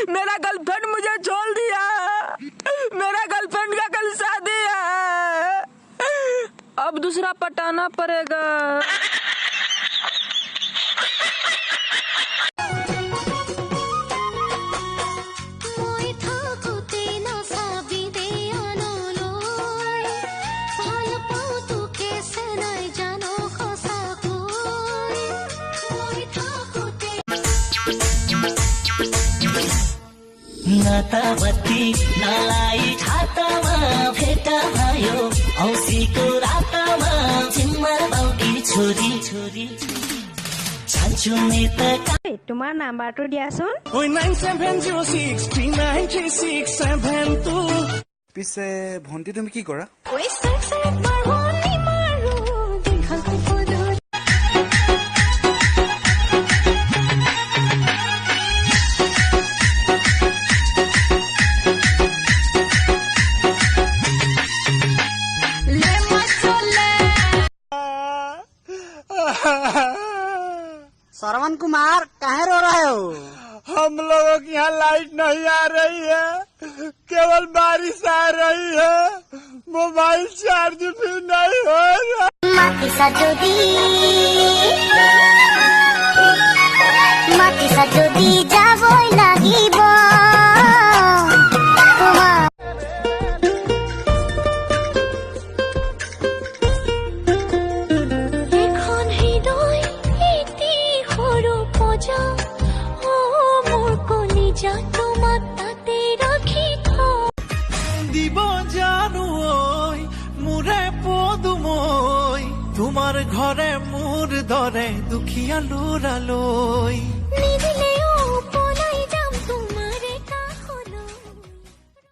मेरा गर्लफ्रेंड मुझे छोड़ दिया। मेरा गर्लफ्रेंड का कल शादी है, अब दूसरा पटाना पड़ेगा। नातावती नलाई छातामा भेट भयो औसीको रातमा झिम्मर बाउकी छोरी छोरी चान्छु नेता। তোমাৰ নাম্বাৰটো দিয়াচোন। 9706393672। পিছে ভন্টি তুমি কি কৰা? श्रवण कुमार कहाँ रो रहे हो? हम लोगों की यहाँ लाइट नहीं आ रही है, केवल बारिश आ रही है, मोबाइल चार्ज भी नहीं हो रहा। माटी सजोदी जाबई লাগিব। দিব জানো ঐ মোৰে পদুমৈ তোমাৰ ঘৰে মোৰ দৰে দুখীয়া ল'ৰালৈ।